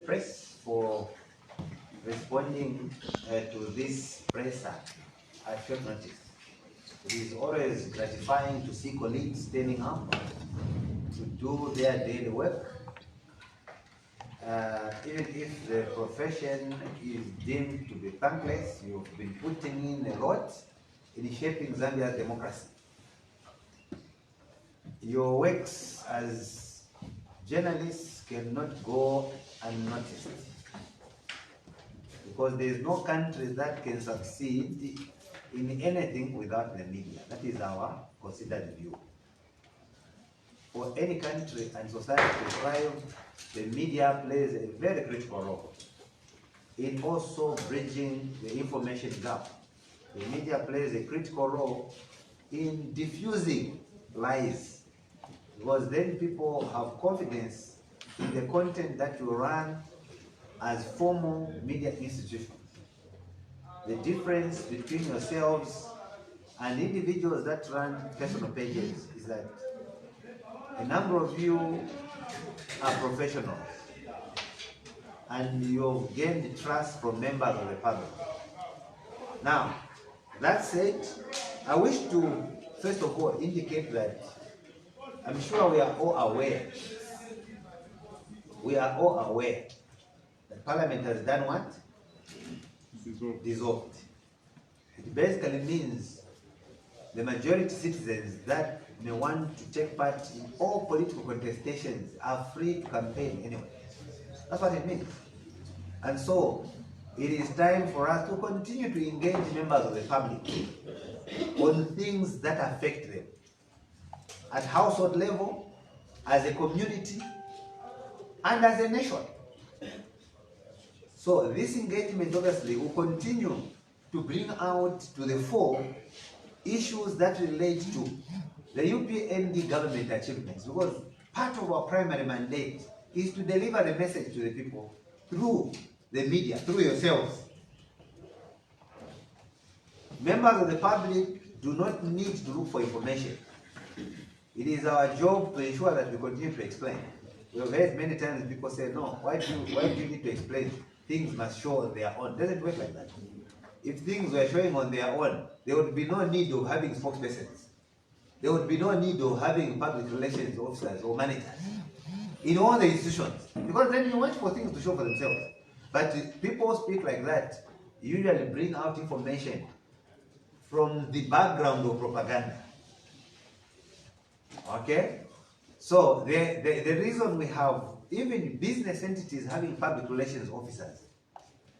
press for responding to this presser at short notice. It is always gratifying to see colleagues standing up to do their daily work, even if the profession is deemed to be thankless. You've been putting in a lot in shaping Zambia's democracy. Your works as journalists cannot go unnoticed, because there is no country that can succeed in anything without the media. That is our considered view. For any country and society to thrive, the media plays a very critical role in also bridging the information gap. The media plays a critical role in diffusing lies, because then people have confidence in the content that you run as formal media institutions. The difference between yourselves and individuals that run personal pages is that a number of you are professionals and you've gained trust from members of the public. Now, that said, I wish to first of all indicate that I'm sure we are all aware that Parliament has done what? Dissolved. It basically means the majority citizens that may want to take part in all political contestations are free to campaign anyway. That's what it means. And so it is time for us to continue to engage members of the public on things that affect them at household level, as a community, and as a nation. So this engagement obviously will continue to bring out to the fore issues that relate to the UPND government achievements, because part of our primary mandate is to deliver the message to the people through the media, through yourselves. Members of the public do not need to look for information. It is our job to ensure that we continue to explain. We have heard many times people say, no, why do you need to explain? Things must show on their own. It doesn't work like that. If things were showing on their own, there would be no need of having spokespersons. There would be no need of having public relations officers or managers in all the institutions, because then you wait for things to show for themselves. But people speak like that usually bring out information from the background of propaganda. Okay? So the reason we have even business entities having public relations officers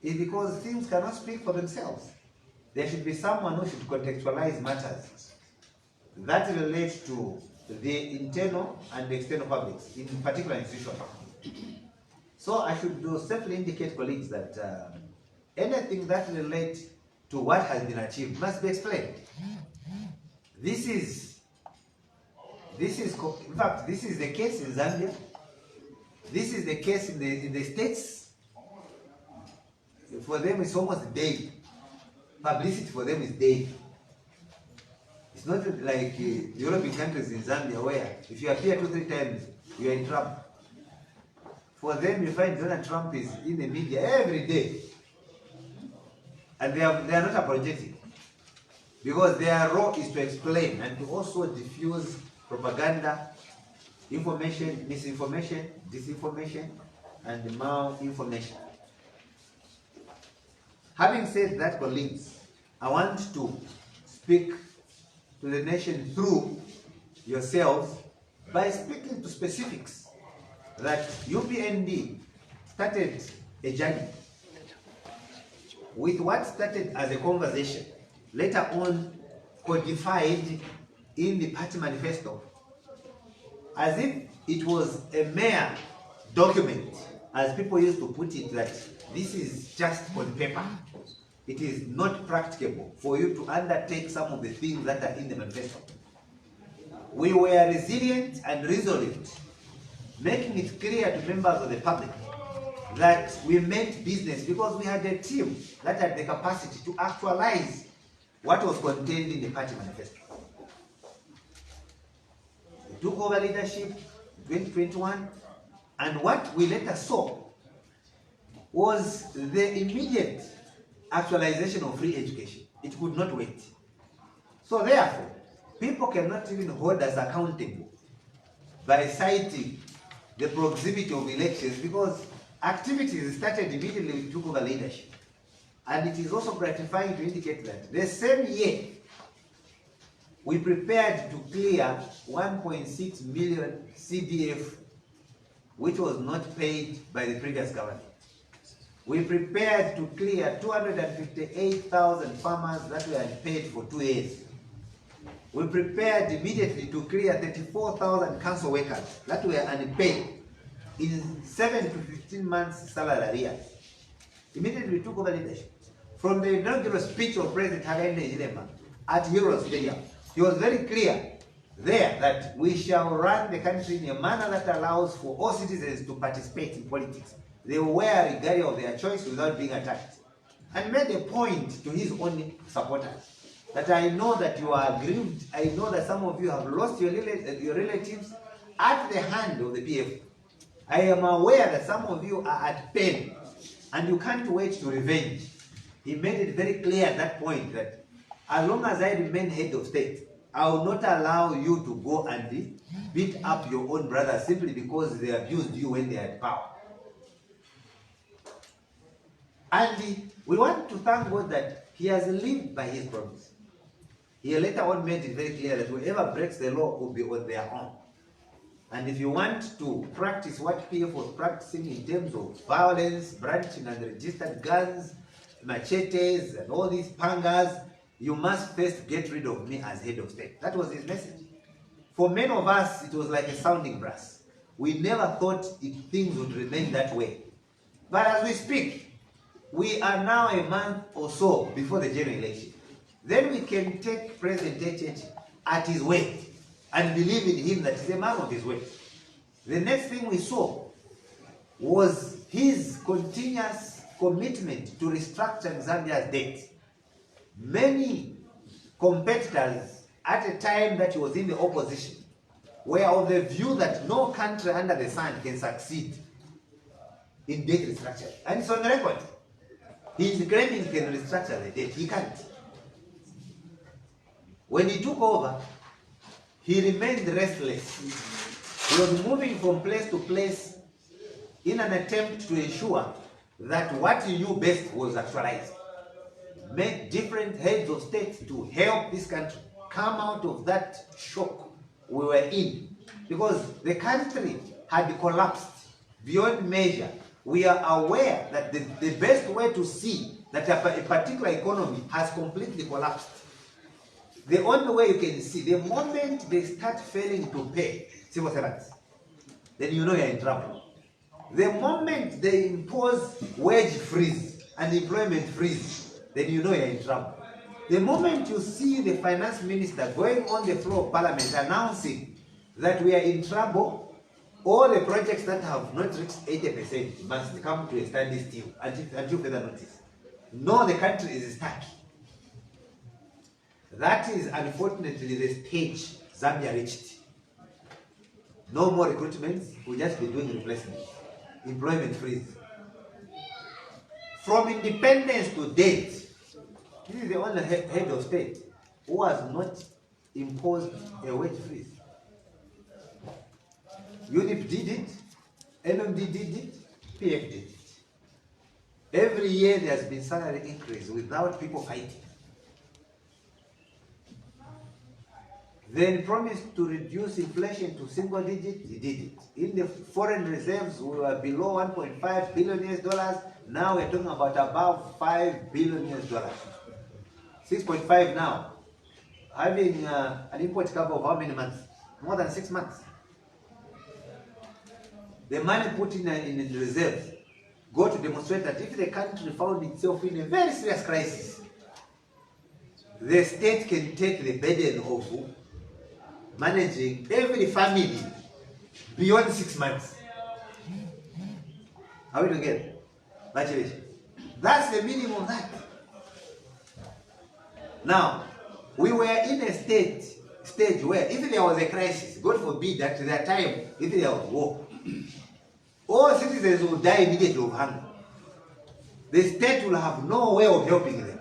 is because things cannot speak for themselves. There should be someone who should contextualize matters that relate to the internal and the external publics in particular institutions. So I should safely indicate, colleagues, that anything that relates to what has been achieved must be explained. This is in fact, this is the case in Zambia. This is the case in the States. For them, it's almost daily. Publicity for them is daily. It's not like European countries in Zambia where if you appear 2-3 times, you are in trouble. For them, you find Donald Trump is in the media every day. And they are not apologetic, because their role is to explain and to also diffuse propaganda, information, misinformation, disinformation, and malinformation. Having said that, colleagues, I want to speak to the nation through yourselves by speaking to specifics that UPND started a journey with what started as a conversation, later on codified in the party manifesto, as if it was a mere document, as people used to put it, that this is just on paper. It is not practicable for you to undertake some of the things that are in the manifesto. We were resilient and resolute, making it clear to members of the public that we meant business, because we had a team that had the capacity to actualize what was contained in the party manifesto. We took over leadership in 2021, and what we later saw was the immediate actualization of free education. It could not wait. So therefore, people cannot even hold us accountable by citing the proximity of elections, because activities started immediately we took over leadership. And it is also gratifying to indicate that the same year, we prepared to clear 1.6 million CDF, which was not paid by the previous government. We prepared to clear 258,000 farmers that were unpaid for 2 years. We prepared immediately to clear 34,000 council workers that were unpaid in 7 to 15 months salary arrears. Immediately we took over leadership. From the inaugural speech of President Hakainde Hichilema at Heroes Stadium, he was very clear there that we shall run the country in a manner that allows for all citizens to participate in politics. They will wear a regalia of their choice without being attacked. And made a point to his own supporters that I know that you are aggrieved. I know that some of you have lost your relatives at the hand of the PF. I am aware that some of you are at pain and you can't wait to revenge. He made it very clear at that point that as long as I remain head of state, I will not allow you to go and beat up your own brothers simply because they abused you when they had power. And we want to thank God that he has lived by his promise. He later on made it very clear that whoever breaks the law will be on their own. And if you want to practice what PF was practicing in terms of violence, branching and registered guns, machetes and all these pangas, you must first get rid of me as head of state. That was his message. For many of us, it was like a sounding brass. We never thought things would remain that way. But as we speak, we are now a month or so before the general election. Then we can take President Echech at his word and believe in him that he's a man of his word. The next thing we saw was his continuous commitment to restructuring Zambia's debt. Many competitors at a time that he was in the opposition were of the view that no country under the sun can succeed in debt restructuring. And it's on the record. He's claiming he can restructure the debt. He can't. When he took over, he remained restless. He was moving from place to place in an attempt to ensure that what he knew best was actualized. Met different heads of state to help this country come out of that shock we were in. Because the country had collapsed beyond measure. We are aware that the best way to see that a particular economy has completely collapsed, the only way you can see, the moment they start failing to pay civil servants, then you know you're in trouble. The moment they impose wage freeze and employment freeze, then you know you're in trouble. The moment you see the finance minister going on the floor of parliament announcing that we are in trouble, all the projects that have not reached 80% must come to a standstill until further notice. No, the country is stuck. That is unfortunately the stage Zambia reached. No more recruitments, we'll just be doing replacement. Employment freeze. From independence to date, this is the only head of state who has not imposed a wage freeze. UNIP did it, MMD did it, PF did it. Every year there has been salary increase without people fighting. Then promised to reduce inflation to single digit, he did it. In the foreign reserves, we were below $1.5 billion. Now we're talking about above $5 billion. 6.5 now. Having an import cover of how many months? More than 6 months. The money put in the reserves go to demonstrate that if the country found itself in a very serious crisis, the state can take the burden of managing every family beyond 6 months. Are we together? That's the meaning of that. Now, we were in a stage where if there was a crisis, God forbid at that time, if there was war, all citizens would die immediately of hunger. the state will have no way of helping them.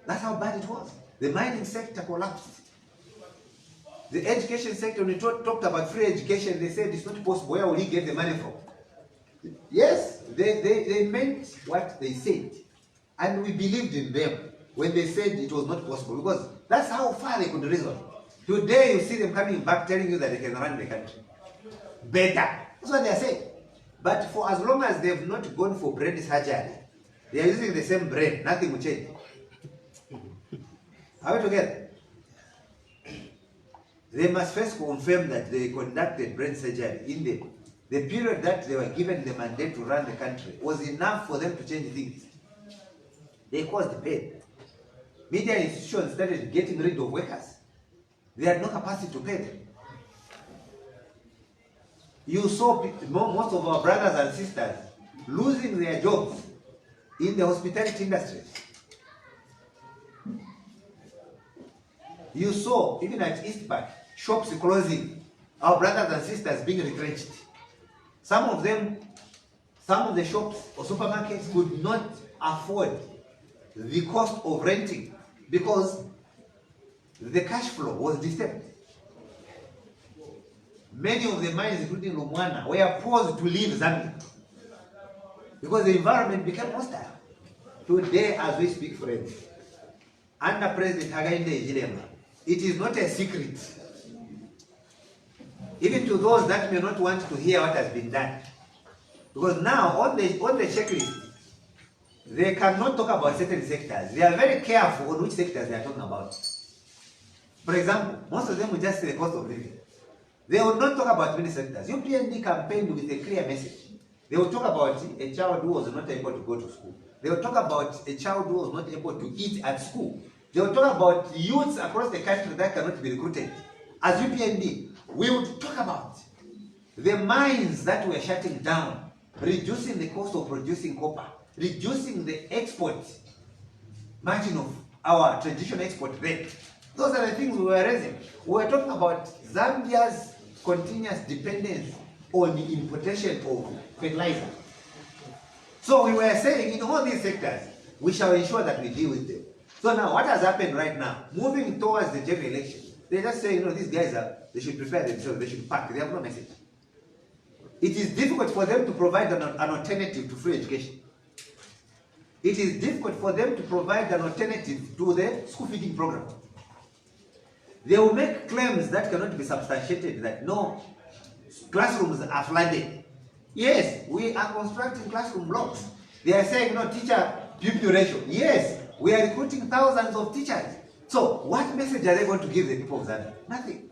That's how bad it was. The mining sector collapsed. The education sector, when we talked about free education, they said it's not possible. Where will he get the money from? Yes, they meant what they said. And we believed in them when they said it was not possible, because that's how far they could reason. Today you see them coming back telling you that they can run the country better. That's what they are saying. But for as long as they have not gone for brain surgery, they are using the same brain, nothing will change. Are we together? They must first confirm that they conducted brain surgery in the period that they were given the mandate to run the country was enough for them to change things. They caused pain. Media institutions started getting rid of workers. They had no capacity to pay them. You saw most of our brothers and sisters losing their jobs in the hospitality industry. You saw, even at East Park, shops closing, our brothers and sisters being retrenched. Some of the shops or supermarkets could not afford the cost of renting because the cash flow was disturbed. Many of the mines, including Lumwana, were forced to leave Zambia because the environment became hostile. Today, as we speak, friends, under President Hakainde Hichilema, it is not a secret, even to those that may not want to hear what has been done, because now on the checklist, they cannot talk about certain sectors. They are very careful on which sectors they are talking about. For example, most of them will just say the cost of living. They will not talk about many sectors. UPND campaigned with a clear message. They will talk about a child who was not able to go to school. They will talk about a child who was not able to eat at school. They will talk about youths across the country that cannot be recruited. As UPND, we would talk about the mines that were shutting down, reducing the cost of producing copper, reducing the export margin of our traditional export rate. Those are the things we were raising. We were talking about Zambia's continuous dependence on the importation of fertilizer. So we were saying in all these sectors, we shall ensure that we deal with them. So now what has happened right now, moving towards the general election, they just say, these guys they should prepare themselves, they should pack, they have no message. It is difficult for them to provide an alternative to free education. It is difficult for them to provide an alternative to the school feeding program. They will make claims that cannot be substantiated, that no, classrooms are flooded. Yes, we are constructing classroom blocks. They are saying, teacher-pupil ratio. Yes, we are recruiting thousands of teachers. So, what message are they going to give the people of Zambia? Nothing.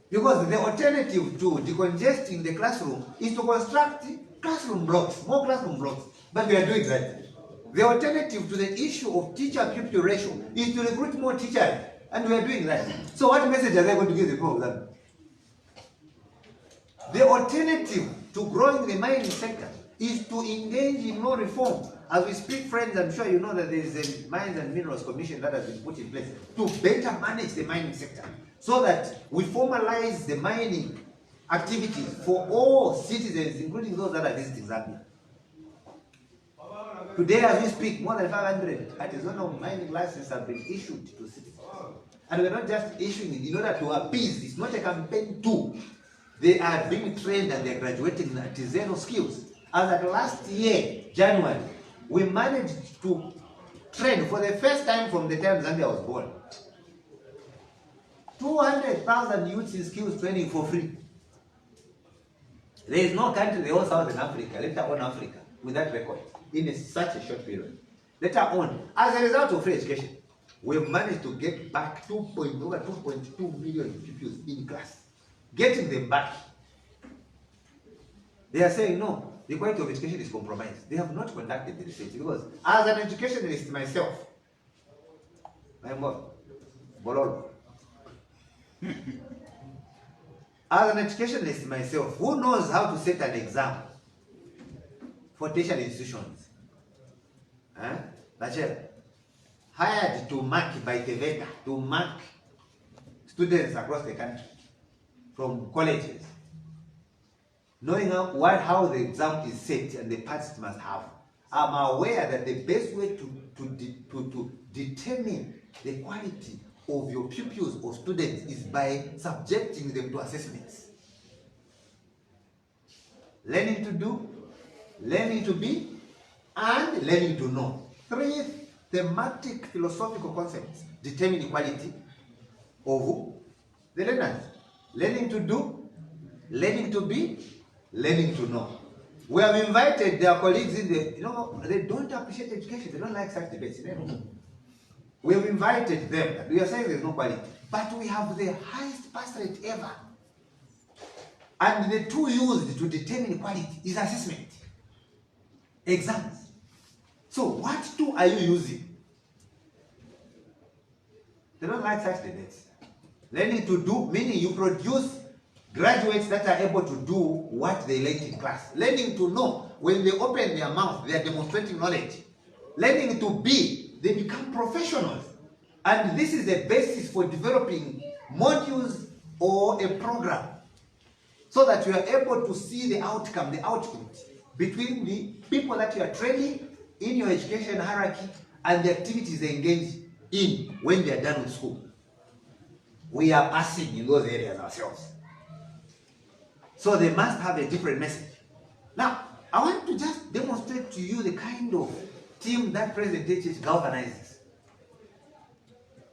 Because the alternative to decongesting the classroom is to construct classroom blocks, more classroom blocks. But we are doing that. The alternative to the issue of teacher-pupil ratio is to recruit more teachers. And we are doing that. So what message are they going to give the people of Zambia? The alternative to growing the mining sector is to engage in more reform. As we speak, friends, I'm sure you know that there is a Mines and Minerals Commission that has been put in place to better manage the mining sector, so that we formalize the mining activities for all citizens, including those that are visiting Zambia. Today, as we speak, more than 500 artisanal mining licenses have been issued to citizens. And we're not just issuing it in order to appease. It's not a campaign tool. They are being trained and they're graduating in artisanal skills. As at last year, January, we managed to train for the first time from the time Zambia was born 200,000 youths in skills training for free. There is no country in the whole Southern Africa, let alone Africa, with that record in such a short period. Let alone, as a result of free education, we've managed to get back over 2.2 million pupils in class. Getting them back. They are saying, no, the quality of education is compromised. They have not conducted the research, because as an educationalist myself, I'm Bololo. As an educationalist myself, who knows how to set an exam for tertiary institutions? Hired to mark by the vendor, to mark students across the country from colleges, knowing how the exam is set and the parts it must have. I'm aware that the best way to determine the quality of your pupils or students is by subjecting them to assessments. Learning to do, learning to be, and learning to know. 3 thematic philosophical concepts determine the quality of the learners. Learning to do, learning to be, learning to know. We have invited their colleagues in the, they don't appreciate education. They don't like such debates. We have invited them. We are saying there's no quality. But we have the highest pass rate ever. And the tool used to determine quality is assessment. Exams. So what tool are you using? They don't like such debates. Learning to do, meaning you produce graduates that are able to do what they learned in class. Learning to know, when they open their mouth, they are demonstrating knowledge. Learning to be, they become professionals. And this is the basis for developing modules or a program, so that you are able to see the outcome, the output, between the people that you are training in your education hierarchy and the activities they engage in when they are done with school. We are passing in those areas ourselves. So they must have a different message. Now, I want to just demonstrate to you the kind of team that President HH galvanizes.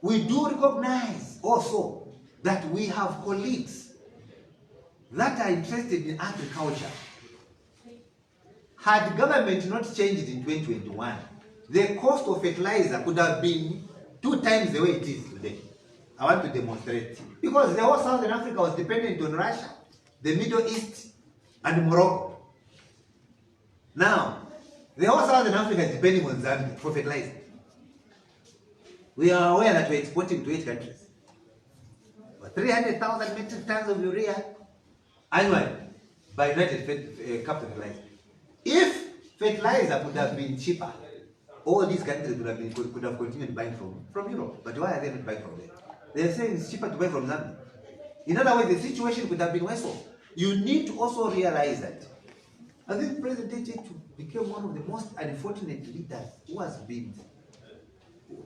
We do recognize also that we have colleagues that are interested in agriculture. Had government not changed in 2021, the cost of fertilizer could have been 2 times the way it is today. I want to demonstrate. Because the whole Southern Africa was dependent on Russia, the Middle East, and Morocco. Now, the whole Southern Africa is depending on Zambia for fertilizer. We are aware that we're exporting to 8 countries. 300,000 metric tons of urea annually by United Capital Fertilizer. If fertilizer could have been cheaper, all these countries could have continued buying from Europe. But why are they not buying from there? They're saying it's cheaper to buy from Zambia. In other words, the situation could have been worse off. You need to also realize that. I think President HH became one of the most unfortunate leaders who has been,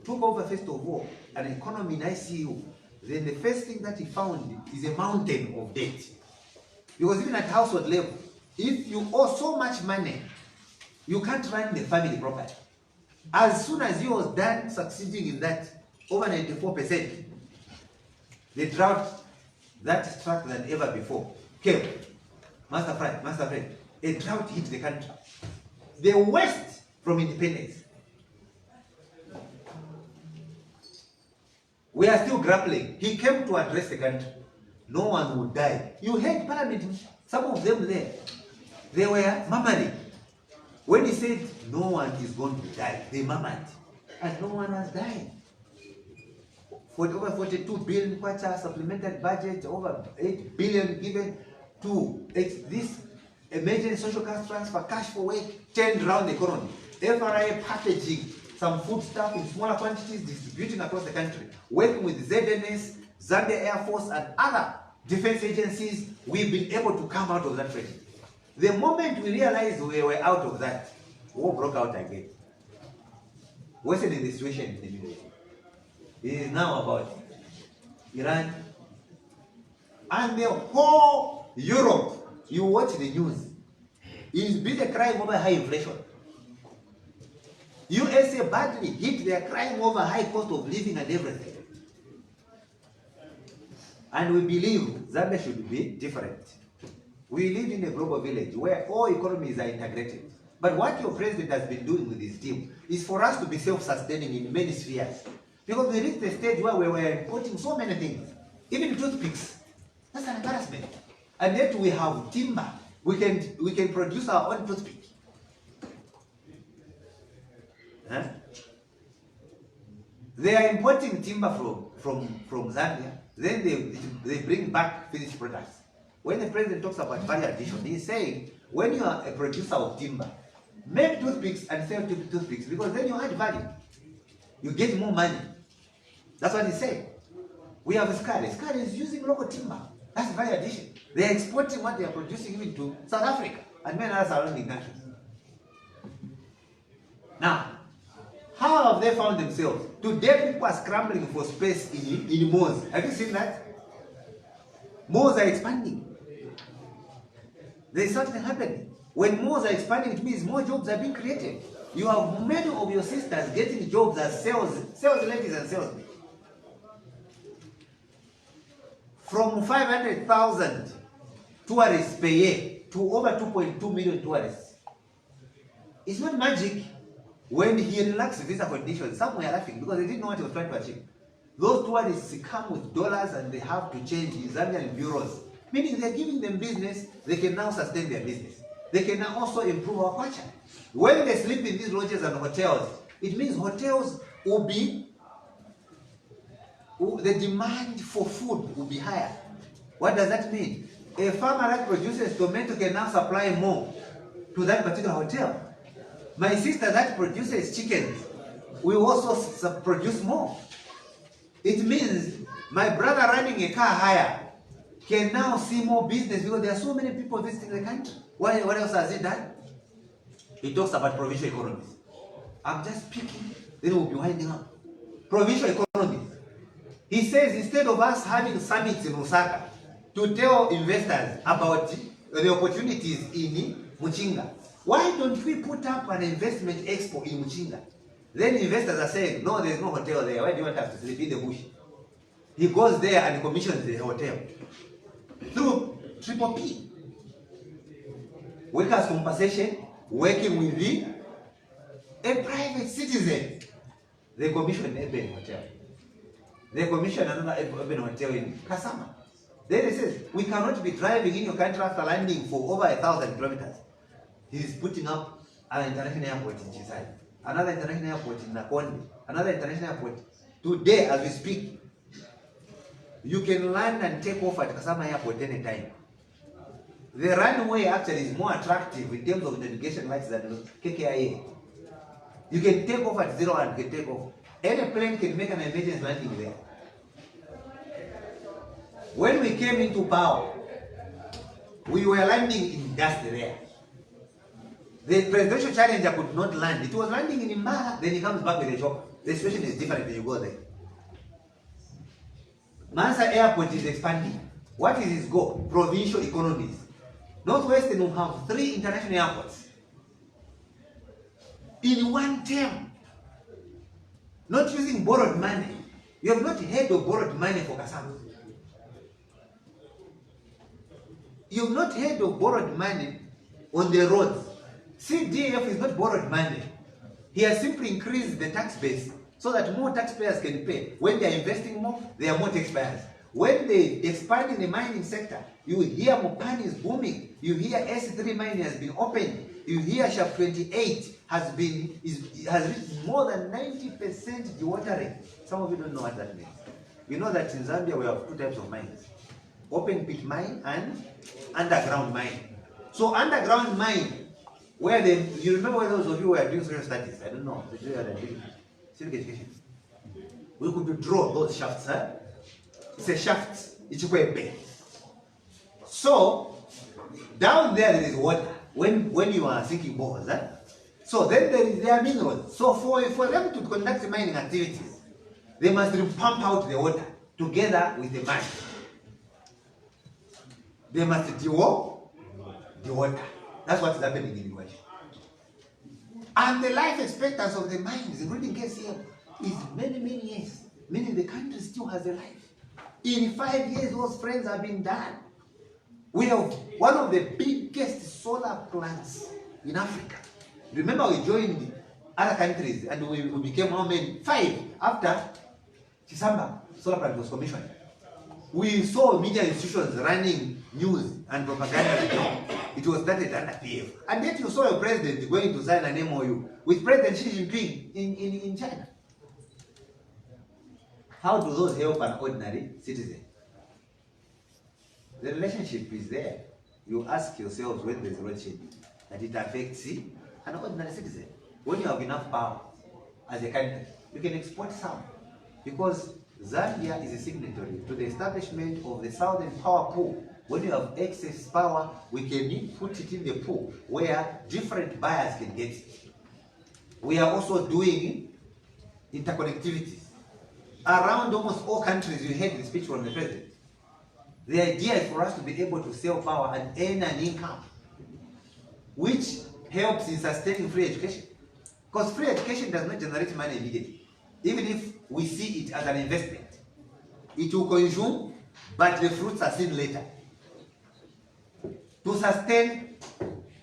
took over first of all an economy in ICU. Then the first thing that he found is a mountain of debt. Because even at household level, if you owe so much money, you can't run the family properly. As soon as he was done succeeding in that, over 94%, the drought that struck than ever before came. Master friend, a drought hit the country. The worst from independence. We are still grappling. He came to address the country. No one would die. You heard Parliament, some of them there, they were murmuring. When he said no one is going to die, they murmured. And no one has died. For over 42 billion kwacha supplementary budget, over 8 billion given to this emergency social cash transfer, cash for work, turned around the economy. FRA packaging some food stuff in smaller quantities, distributing across the country, working with ZNS, Zambia Air Force, and other defense agencies. We've been able to come out of that tragedy. The moment we realized we were out of that, war broke out again. Worsening the situation in the Middle East. It is now about Iran and the whole Europe. You watch the news. It is been a crime over high inflation. USA badly hit their crime over high cost of living and everything. And we believe Zambia should be different. We live in a global village where all economies are integrated. But what your president has been doing with his team is for us to be self-sustaining in many spheres. Because we reached the stage where we were importing so many things, even toothpicks. That's an embarrassment. And yet we have timber. We can produce our own toothpick. Huh? They are importing timber from Zambia. Then they bring back finished products. When the president talks about value addition, he's saying when you are a producer of timber, make toothpicks and sell toothpicks, because then you add value. You get more money. That's what he's saying. We have Sky. Sky is using local timber. That's value addition. They are exporting what they are producing even to South Africa and many other surrounding countries. Now, how have they found themselves? Today, people are scrambling for space in malls. Have you seen that? Malls are expanding. There is something happening. When malls are expanding, it means more jobs are being created. You have many of your sisters getting jobs as sales ladies and salesmen. From 500,000 tourists per year to over 2.2 million tourists. It's not magic. When he relaxed visa conditions, some were laughing because they didn't know what he was trying to achieve. Those tourists come with dollars and they have to change in Zambian euros. Meaning they're giving them business, they can now sustain their business. They can now also improve our culture. When they sleep in these lodges and hotels, it means hotels will be, the demand for food will be higher. What does that mean? A farmer that produces tomato can now supply more to that particular hotel. My sister that produces chickens will also produce more. It means my brother running a car hire can now see more business because there are so many people visiting the country. What else has he done? He talks about provincial economies. I'm just speaking, then we'll be winding up. Provincial economies. He says instead of us having summits in Osaka to tell investors about the opportunities in Muchinga, why don't we put up an investment expo in Muchinga? Then investors are saying, no, there's no hotel there. Why do you want us to sleep in the bush? He goes there and commissions the hotel through Triple P. Workers' compensation, working with a private citizen. They commission an urban hotel. They commission another urban hotel in Kasama. Then he says, we cannot be driving in your country after landing for over 1,000 kilometers. He's putting up an international airport in Chisai, another international airport in Nakondi, another international airport. Today, as we speak, you can land and take off at Kasama Airport anytime. The runway actually is more attractive in terms of navigation lights than KKIA. You can take off at 0 and you can take off. Any plane can make an emergency landing there. When we came into power, we were landing in dust there. The presidential challenger could not land. It was landing in Imbala, then he comes back with a shock. The situation is different when you go there. Mansa Airport is expanding. What is its goal? Provincial economies. Northwestern will have 3 international airports in one term. Not using borrowed money. You have not heard of borrowed money for Kasama. You have not heard of borrowed money on the roads. CDF is not borrowed money. He has simply increased the tax base so that more taxpayers can pay. When they are investing more, there are more taxpayers. When they expand in the mining sector, you hear Mopani is booming. You hear S3 mining has been opened. You hear Shaft 28 has reached more than 90% dewatering. Some of you don't know what that means. You know that in Zambia we have 2 types of mines: open pit mine and underground mine. So underground mine, where you remember those of you who are doing social studies? I don't know. Civic education. We could draw those shafts. It's a shaft. It's a so down there is water. When you are sinking boreholes, so then there are minerals. So for them to conduct mining activities, they must pump out the water together with the mine. They must dewater the water. That's what's happening in the world. And the life expectancy of the mines, including KCM, is many, many years. Meaning the country still has a life. In 5 years, those friends have been done. We have one of the biggest solar plants in Africa. Remember, we joined other countries and we became how many? 5 after Chisamba solar plant was commissioned. We saw media institutions running news and propaganda. It was started under PF. And yet you saw a president going to sign an MOU with President Xi Jinping in China. How do those help an ordinary citizen? The relationship is there. You ask yourselves when there's a relationship that it affects an ordinary citizen. When you have enough power as a country, you can export some. Because Zambia is a signatory to the establishment of the Southern Power Pool. When you have excess power, we can put it in the pool where different buyers can get it. we are also doing interconnectivity. Around almost all countries, you heard the speech from the president. The idea is for us to be able to sell power and earn an income, which helps in sustaining free education. Because free education does not generate money immediately. Even if we see it as an investment, it will consume, but the fruits are seen later. To sustain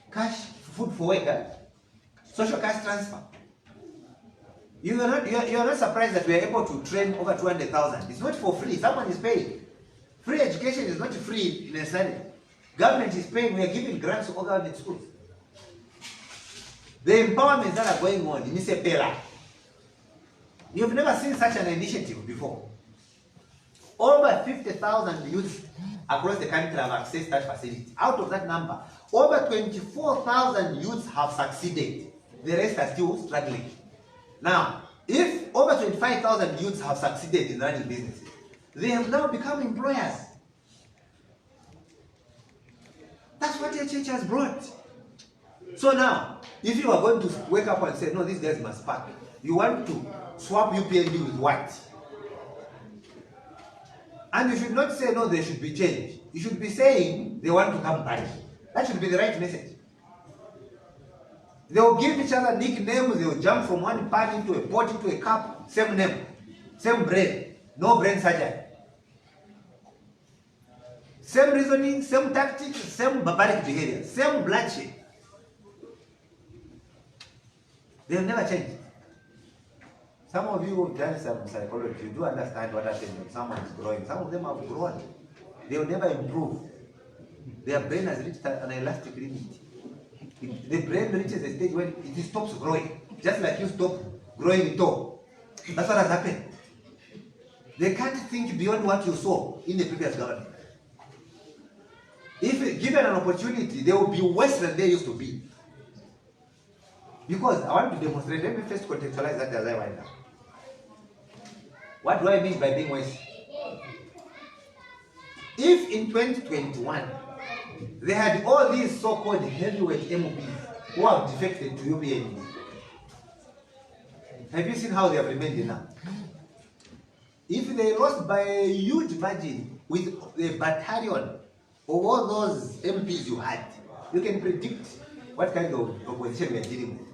cash, food for workers, social cash transfer. You are not surprised that we are able to train over 200,000. It's not for free. Someone is paying. Free education is not free necessarily. Government is paying. We are giving grants to all government schools. The empowerments that are going on in Isepela, you've never seen such an initiative before. Over 50,000 youths across the country have accessed that facility. Out of that number, over 24,000 youths have succeeded. The rest are still struggling. Now, if over 25,000 youths have succeeded in running businesses, they have now become employers. That's what HH has brought. So now, if you are going to wake up and say, no, these guys must pack, you want to swap UPND with what? And you should not say, no, they should be changed. You should be saying they want to come back. That should be the right message. They will give each other nicknames, they will jump from one pan into a pot, into a cup, same name, same brain, no brain surgery. Same reasoning, same tactics, same barbaric behavior, same bloodshed. They have never changed. Some of you who have done some psychology, you do understand what happens when someone is growing. Some of them have grown. They will never improve. Their brain has reached an elastic limit. The brain reaches a stage when it stops growing. Just like you stop growing in toe. That's what has happened. They can't think beyond what you saw in the previous government. If given an opportunity, they will be worse than they used to be. Because I want to demonstrate, let me first contextualize that as I wind up. What do I mean by being worse? If in 2021, they had all these so-called heavyweight MPs who have defected to UPND, have you seen how they have remained now? If they lost by a huge margin with a battalion of all those MPs you had, you can predict what kind of opposition we are dealing with.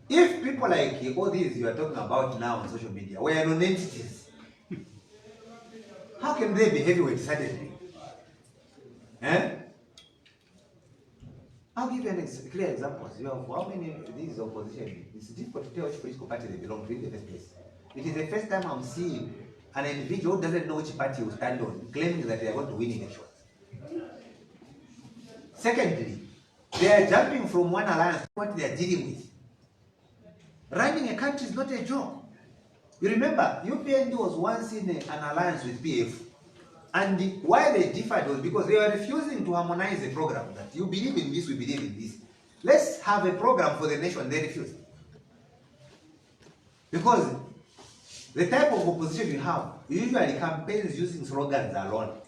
If people like all these you are talking about now on social media were non-entities, how can they be heavyweight suddenly? I'll give you an clear example. You have how many of these opposition? It's difficult to tell which political party they belong to in the first place. It is the first time I'm seeing an individual who doesn't know which party will stand on, claiming that they are going to win elections. Secondly, they are jumping from one alliance to what they are dealing with. Running a country is not a joke. You remember, UPND was once in an alliance with PF. And why they differed was because they were refusing to harmonize the program. That you believe in this, we believe in this. Let's have a program for the nation. They refused. Because the type of opposition you have, usually campaigns using slogans alone.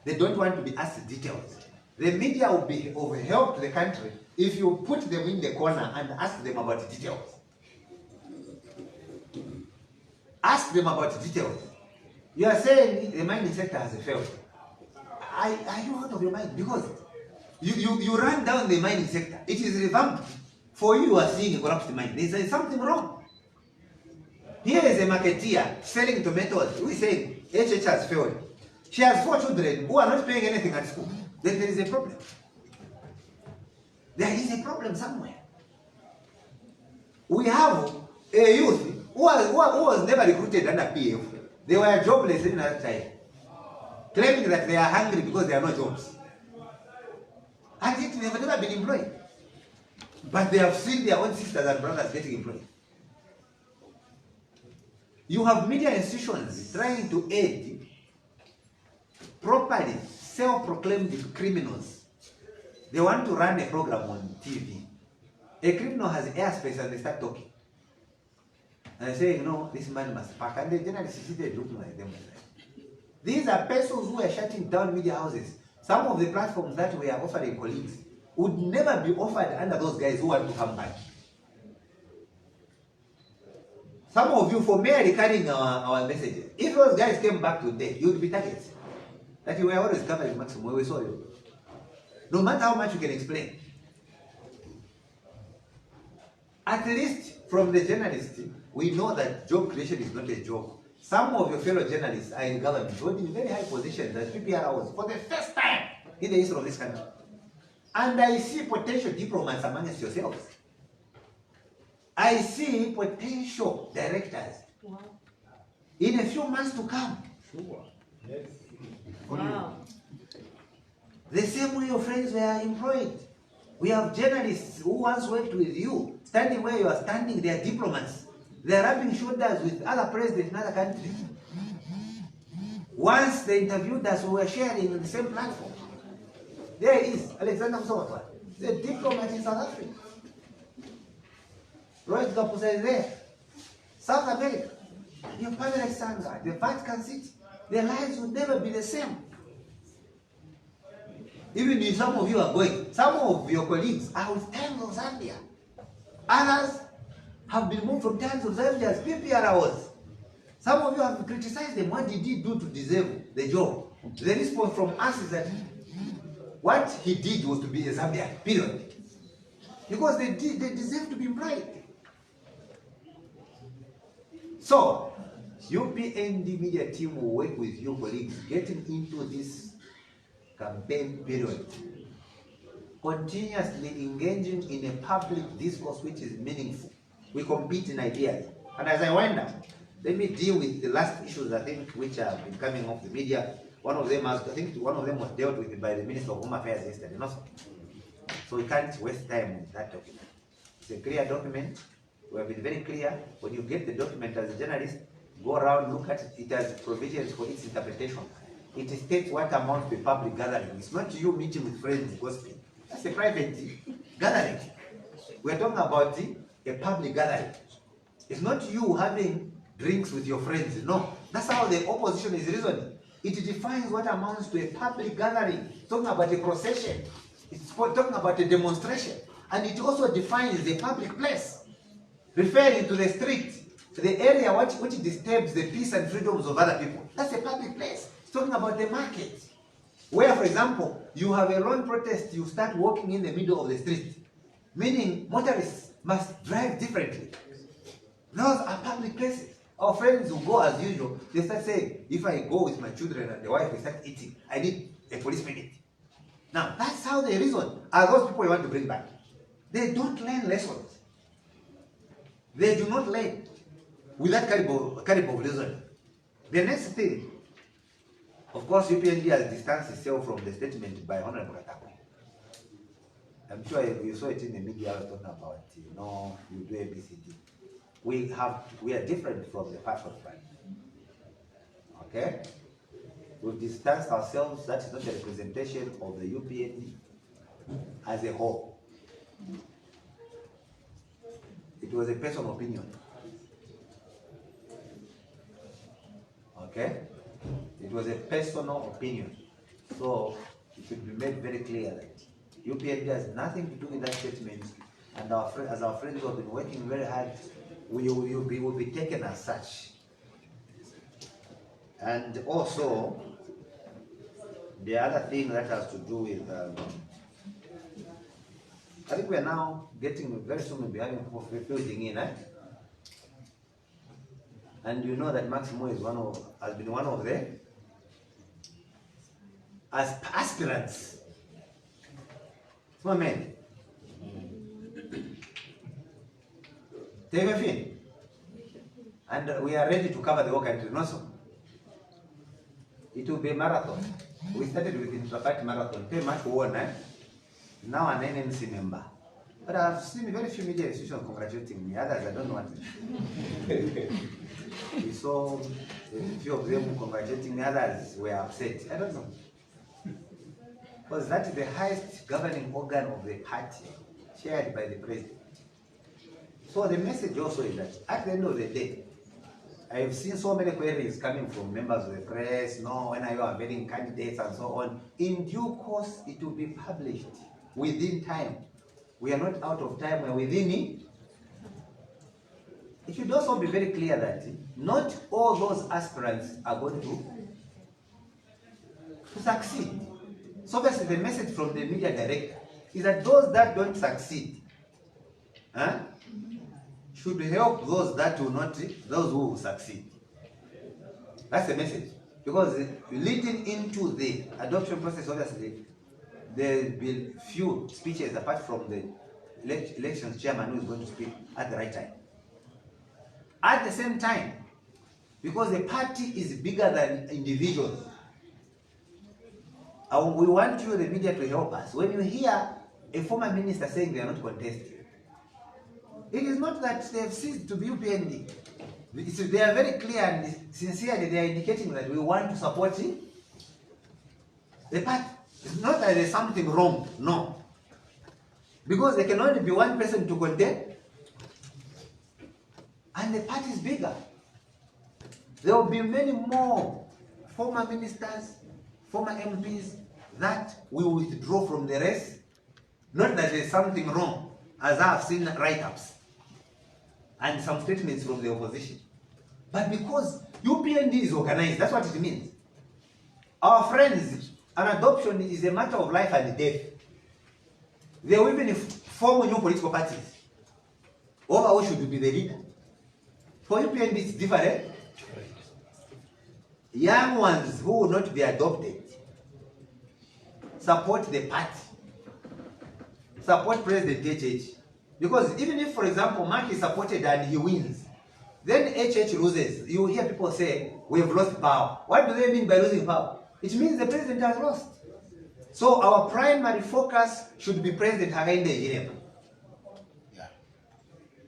They don't want to be asked details. The media will be of help to the country if you put them in the corner and ask them about details. Ask them about details. You are saying the mining sector has failed. Are you out of your mind? Because you run down the mining sector. It is revamped. For you are seeing a corrupt mine. There is something wrong. Here is a marketeer selling tomatoes who is saying HH has failed. She has 4 children who are not paying anything at school. Then there is a problem. There is a problem somewhere. We have a youth who was never recruited under PF. They were jobless in that time, claiming that they are hungry because there are no jobs. And yet they have never been employed. But they have seen their own sisters and brothers getting employed. You have media institutions trying to aid properly self-proclaimed criminals. They want to run a program on TV. A criminal has airspace and they start talking. And they say, you know, this man must pack. And they generally succeeded looking like them. These are persons who are shutting down media houses. Some of the platforms that we are offering colleagues would never be offered under those guys who want to come back. Some of you, for merely carrying our messages, if those guys came back today, you would be targets. That you were always covering maximum, we saw you. No matter how much you can explain. At least from the journalists, we know that job creation is not a joke. Some of your fellow journalists are in government, holding very high positions as PPROs for the first time in the history of this country. And I see potential diplomats amongst yourselves. I see potential directors. Wow. In a few months to come. Sure. Yes. Wow. The same way your friends were employed. We have journalists who once worked with you, standing where you are standing, they are diplomats. They are rubbing shoulders with other presidents in other countries. Once they interviewed us, we were sharing in the same platform. There is Alexander Msowa, the diplomat in South Africa. Roy Kapusa is there. South America. Your Pamela Sanga, the Vatican City. Their lives would never be the same. Even if some of you are going, some of your colleagues are with Times of Zambia. Others have been moved from Times of Zambia as PPROs. Some of you have criticized them. What did he do to deserve the job? The response from us is that what he did was to be a Zambian, period. Because they deserve to be employed. So, UPND media team will work with you colleagues getting into this campaign period, continuously engaging in a public discourse which is meaningful. We compete in ideas. And as I wind up, let me deal with the last issues I think which have been coming off the media. One of them was dealt with by the Minister of Home Affairs yesterday. So we can't waste time with that document. It's a clear document. We have been very clear. When you get the document as a journalist, go around, look at it. It has provisions for its interpretation. It states what amounts to a public gathering. It's not you meeting with friends gossiping. That's a private gathering. We're talking about a public gathering. It's not you having drinks with your friends. No. That's how the opposition is reasoning. It defines what amounts to a public gathering. It's talking about a procession. It's talking about a demonstration. And it also defines the public place, referring to the street, the area which disturbs the peace and freedoms of other people. That's a public place. It's talking about the market, where, for example, you have a lawn protest, you start walking in the middle of the street, meaning motorists must drive differently. Those are public places. Our friends will go as usual. They start saying, if I go with my children and the wife, we start eating, I need a police minute. Now, that's how they reason. Are those people you want to bring back? They don't learn lessons. They do not learn with that caliber of reasoning. The next thing, of course, UPND has distanced itself from the statement by Honorable Katako. I'm sure you saw it in the media. I was talking about, you do ABCD. We are different from the passion front. Okay? We've distanced ourselves. That is not a representation of the UPND as a whole. It was a personal opinion. Okay? It was a personal opinion. So it should be made very clear that UPND has nothing to do with that statement. And as our friends who have been working very hard, we will be taken as such. And also, the other thing that has to do with, I think we are now getting, very soon we'll be having people filtering in, eh? And you know that Maximo has been one of the aspirants. Amen. Take a fin. And we are ready to cover the whole country, no so? It will be a marathon. We started with intra-party marathon. Pay much one, eh? Now an NNC member. But I've seen very few media institutions congratulating me. Others, I don't know what. We saw a few of them congratulating me. Others were upset. I don't know. Because that is the highest governing organ of the party, chaired by the president. So the message also is that at the end of the day, I have seen so many queries coming from members of the press, when are you availing candidates and so on. In due course, it will be published within time. We are not out of time, we are within it. It should also be very clear that not all those aspirants are going to succeed. So obviously the message from the media director is that those that don't succeed should help those that will not, those who will succeed. That's the message. Because leading into the adoption process, obviously, there will be few speeches apart from the elections chairman who is going to speak at the right time. At the same time, because the party is bigger than individuals, we want you, the media, to help us. When you hear a former minister saying they are not contesting, it is not that they have ceased to be UPND. They are very clear and sincerely they are indicating that we want to support the party. It's not that there's something wrong, no. Because there can only be one person to contest, and the party is bigger. There will be many more former ministers, former MPs that will withdraw from the race. Not that there's something wrong, as I have seen write-ups and some statements from the opposition. But because UPND is organized, that's what it means. Our friends, an adoption is a matter of life and death. They will even form new political parties over who should be the leader. For UPND, it's different. Young ones who will not be adopted support the party, support President HH. Because even if, for example, Mark is supported and he wins, then HH loses. You hear people say, we have lost power. What do they mean by losing power? It means the president has lost. So our primary focus should be President Hakainde Hichilema. Yeah.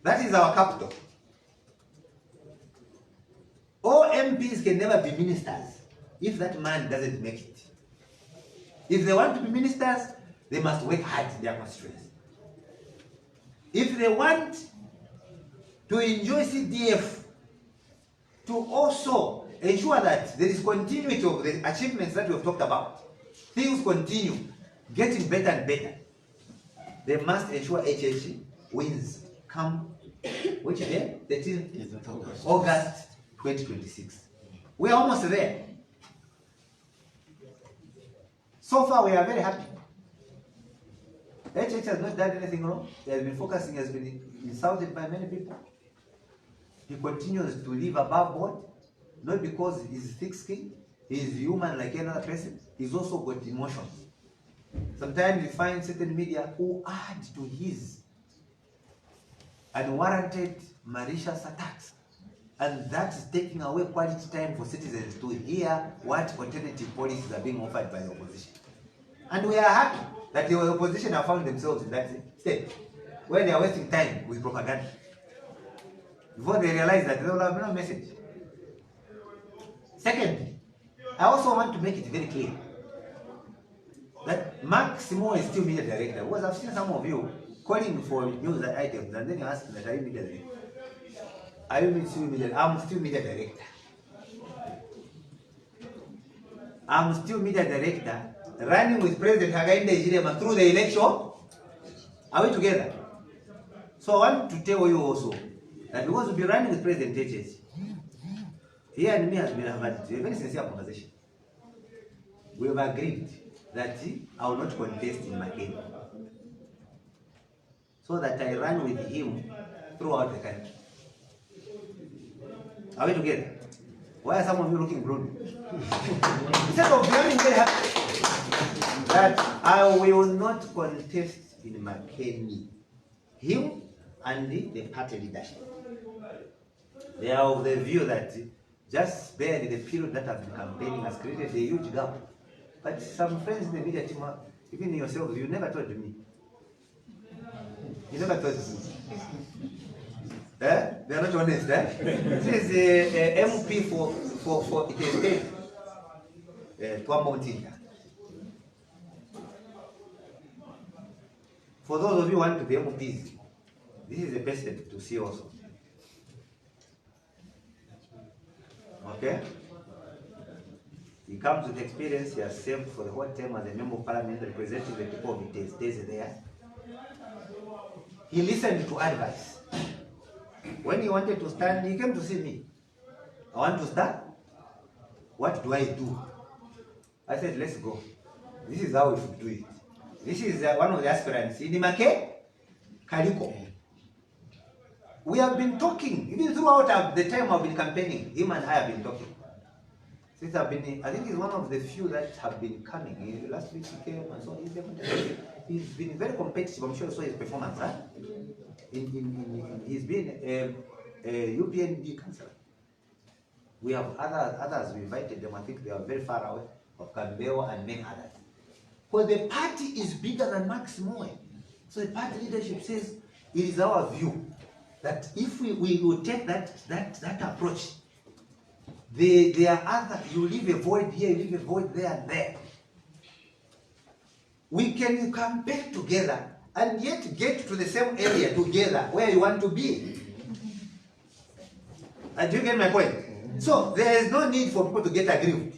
That is our capital. All MPs can never be ministers if that man doesn't make it. If they want to be ministers, they must work hard in their constituency. If they want to enjoy CDF, to also ensure that there is continuity of the achievements that we have talked about, things continue getting better and better, they must ensure HH wins come, which day? 13th August 2026. We are almost there. So far, we are very happy. HH has not done anything wrong. He has been focusing, has been insulted by many people. He continues to live above board, not because he's thick-skinned, he's human like any other person. He's also got emotions. Sometimes you find certain media who add to his unwarranted malicious attacks. And that is taking away quality time for citizens to hear what alternative policies are being offered by the opposition. And we are happy that the opposition have found themselves in that state, where they are wasting time with propaganda, before they realize that they will have no message. Secondly, I also want to make it very clear that Mark Simuwe is still media director. Because I've seen some of you calling for news items, and then you ask that, are you media director? Are you still media? I'm still media director. I'm still media director, running with President Hakainde Hichilema through the election. Are we together? So I want to tell you also that because we'll be running with President HH, he and me has been having a very sincere conversation. We have agreed that I will not contest in Makeni, so that I run with him throughout the country. Are we together? Why are some of you looking gloomy? Instead of becoming very happy that I will not contest in Makeni, him and the party leadership. They are of the view that just barely the period that I've been campaigning has created a huge gap. But some friends in the media team, even yourselves, you never told me. You never told me. They are not honest. This is a MP for it is Mountain. For those of you who want to be MPs, this is the best step to see also. Okay? He comes with experience. He has served for the whole term as a member of parliament representing the people of it. Stays there. He listened to advice. When he wanted to stand, he came to see me. I want to stand. What do I do? I said, let's go. This is how we should do it. This is one of the aspirants. Inimake Kaliko. We have been talking, even throughout the time I've been campaigning, him and I have been talking. Since I've been, I think he's one of the few that have been coming. Last week he came and so he's been very competitive. I'm sure you saw his performance. Huh? He's been a UPND councillor. We have others, we invited them. I think they are very far away, of Kambela and many others. Because the party is bigger than Simuwe. So the party leadership says it is our view that if we will take that approach, there are other, you leave a void here, you leave a void there and there. We can campaign together and yet get to the same area together where you want to be. Do you get my point? So there is no need for people to get aggrieved.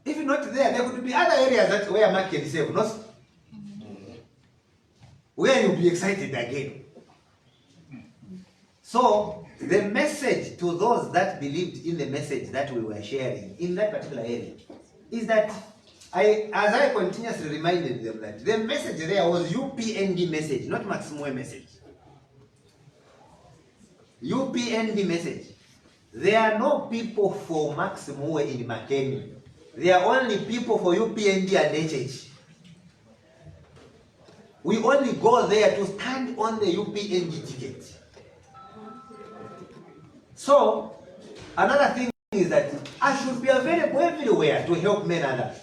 If not there could be other areas where Mark can save, not where you'll be excited again. So the message to those that believed in the message that we were sharing in that particular area is that as I continuously reminded them that the message there was UPND message, not Simuwe message. UPND message. There are no people for Simuwe in Makeni. There are only people for UPND and HH. We only go there to stand on the UPND ticket. So, another thing is that I should be available everywhere to help men and others.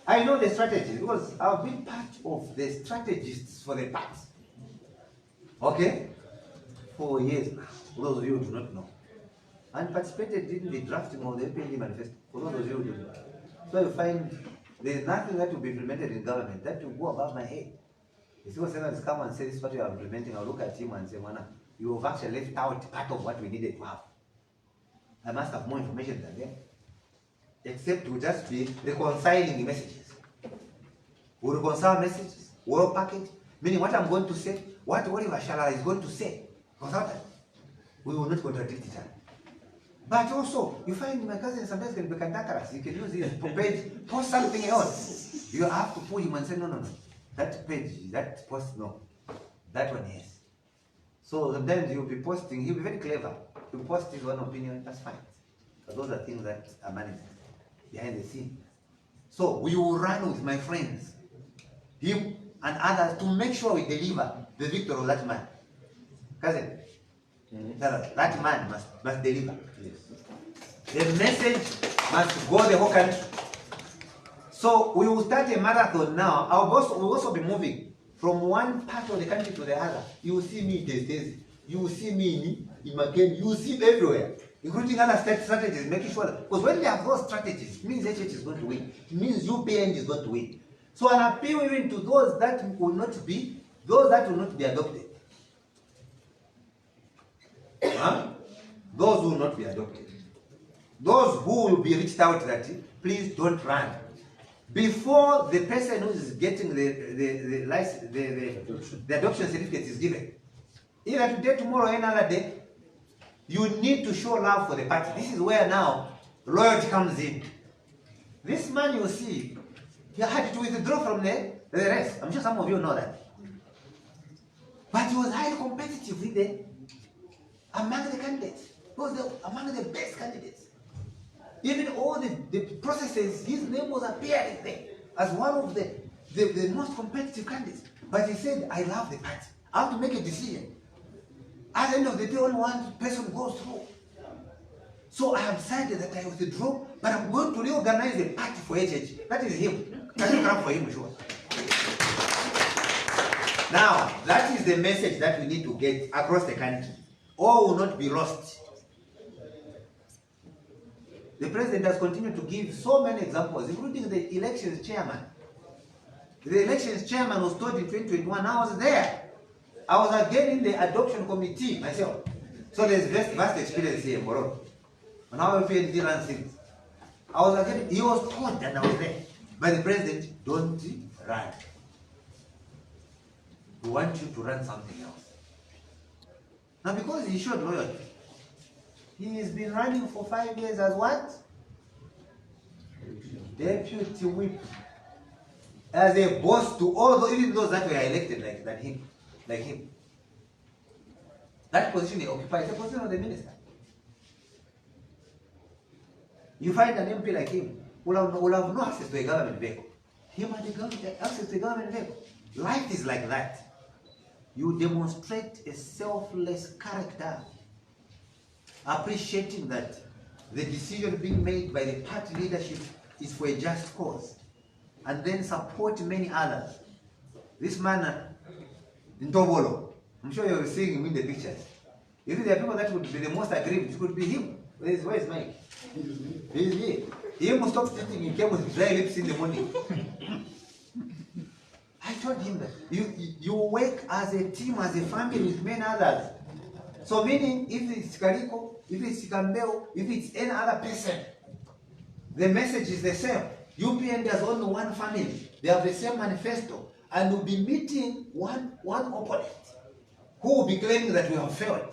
I know the strategies because I've been part of the strategists for the party. Okay? For years now. For those of you who do not know. And participated in the drafting of the UPND manifesto. For those of you who do not. So you find there is nothing that will be implemented in government that will go above my head. If you senators come and say this is what you are implementing, I'll look at him and say, Mana, you have actually left out part of what we needed to have. I must have more information than them. Except to just be reconciling messages. We reconcile messages, well package, meaning what I'm going to say, whatever Shala is going to say, consultant, we will not contradict each other. But also, you find my cousin sometimes can be cantankerous. You can use his page, post something else. You have to pull him and say, no. That page, that post, no. That one, yes. So sometimes you'll be posting, he'll be very clever. He'll post his one opinion, that's fine. But those are things that are managed behind the scene. So we will run with my friends, him and others, to make sure we deliver the victory of that man. Cousin, that man must deliver. Yes. The message must go the whole country. So we will start a marathon now. We'll also be moving from one part of the country to the other. You will see me in Testezi. You will see me in Makeni. You will see me everywhere, including other strategies, making sure that, because when they have those strategies, it means HH is going to win. It means UPND is going to win. So an appeal even to those that will not be adopted. Huh? Those who will not be adopted. Those who will be reached out that, please don't run. Before the person who is getting the adoption certificate is given, either today, tomorrow, or another day, you need to show love for the party. This is where now loyalty comes in. This man you see, he had to withdraw from the rest. I'm sure some of you know that. But he was highly competitive among the candidates. He was among the best candidates. Even all the processes, his name was appearing there as one of the most competitive candidates. But he said, I love the party. I have to make a decision. At the end of the day, only one person goes through. So I have decided that I withdraw, but I'm going to reorganize the party for HH. That is him. Can you clap for him, sure? Now, that is the message that we need to get across the country. All will not be lost. The president has continued to give so many examples, including the elections chairman. The elections chairman was told in 2021, I was there. I was again in the adoption committee myself. So there's vast experience here, Moro. on how UPND runs things. I was again, he was told, and I was there, by the president, don't run. We want you to run something else. Now because he showed loyalty, he has been running for 5 years as what? Deputy whip. As a boss to all those, even those that were elected like him. That position he occupies, the position of the minister. You find an MP like him will have no access to a government vehicle. Him and the government access to a government vehicle. Life is like that. You demonstrate a selfless character, appreciating that the decision being made by the party leadership is for a just cause, and then support many others. This man, Ntobolo, I'm sure you're seeing him in the pictures. If there are people that would be the most aggrieved, it could be him. Where is Mike? He's here. He must stop sitting, he came with dry lips in the morning. I told him that you work as a team, as a family with many others. So meaning, if it's Kariko, if it's Kambeo, if it's any other person, the message is the same. UPND has only one family. They have the same manifesto. And we'll be meeting one opponent who will be claiming that we have failed.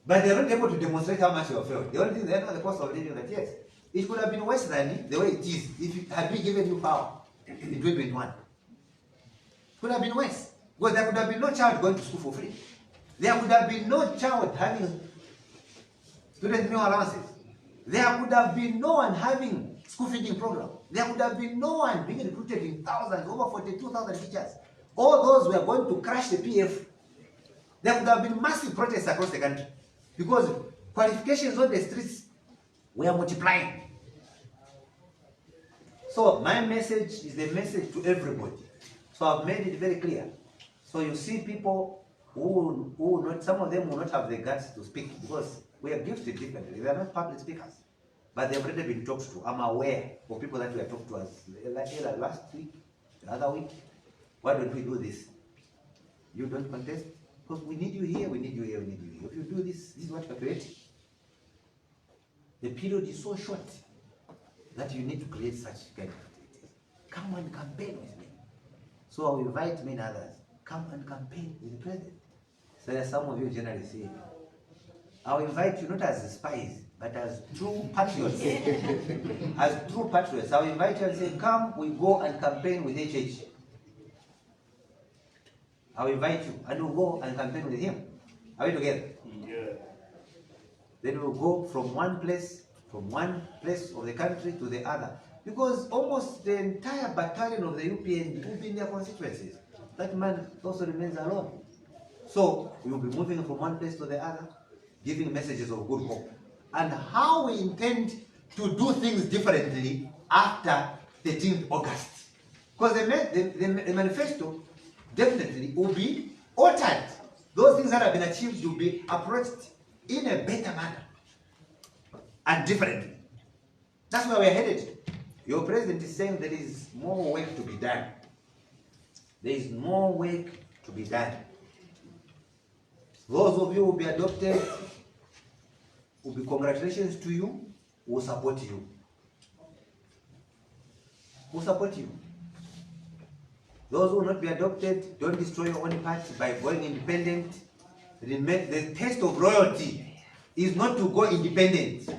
But they're not able to demonstrate how much we have failed. The only thing they know the cost of living that yes, it could have been worse than the way it is if it had been given you power in 2021. It could have been worse. Because there could have been no child going to school for free. There could have been no child having student meal allowances. There could have been no one having school feeding program. There could have been no one being recruited in thousands, over 42,000 teachers. All those were going to crash the PF. There would have been massive protests across the country because qualifications on the streets were multiplying. So my message is the message to everybody. So I've made it very clear. So you see people who not, some of them will not have the guts to speak because we are gifted differently. They are not public speakers, but they've already been talked to. I'm aware of people that we have talked to us like last week, the other week. Why don't we do this? You don't contest? Because we need you here, we need you here, we need you here. If you do this, this is what we're creating. The period is so short that you need to create such kind of activities. Come and campaign with me. So I'll invite many others. Come and campaign with the president. So that some of you generally say, I'll invite you not as spies, but as true patriots. As true patriots. I'll invite you and say, come, we go and campaign with HH. I'll invite you and we'll go and campaign with him. Are we together? Yeah. Then we'll go from one place of the country to the other. Because almost the entire battalion of the UPND will be in their constituencies. That man also remains alone. So we will be moving from one place to the other, giving messages of good hope. And how we intend to do things differently after 13th August. Because the manifesto definitely will be altered. Those things that have been achieved will be approached in a better manner and differently. That's where we're headed. Your president is saying there is more work to be done. There is more work to be done. Those of you who will be adopted, will be congratulations to you, will support you. Will support you. Those who will not be adopted, don't destroy your own party by going independent. The test of royalty is not to go independent.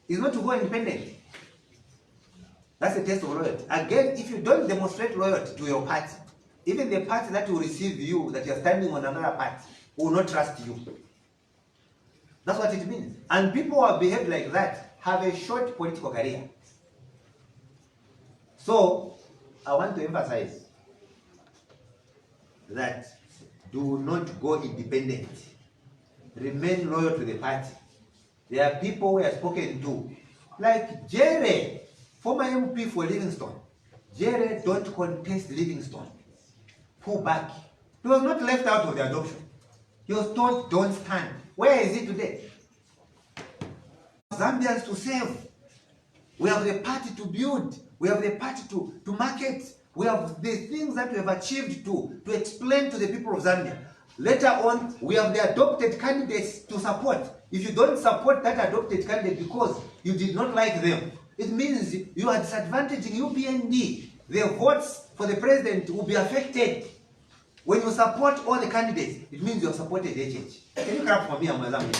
It's not to go independent. That's the test of loyalty. Again, if you don't demonstrate loyalty to your party, even the party that will receive you, that you're standing on another party, will not trust you. That's what it means. And people who have behaved like that have a short political career. So, I want to emphasize that do not go independent. Remain loyal to the party. There are people we have spoken to, like Jerry, former MP for Livingstone. Jerry, don't contest Livingstone. Pull back. He was not left out of the adoption. He was told, don't stand. Where is he today? Zambians to save. We have the party to build. We have the party to market. We have the things that we have achieved to explain to the people of Zambia. Later on, we have the adopted candidates to support. If you don't support that adopted candidate because you did not like them, it means you are disadvantaging UPND. The votes for the president will be affected. When you support all the candidates, it means you have supported the change. Can you clap for me, Madam?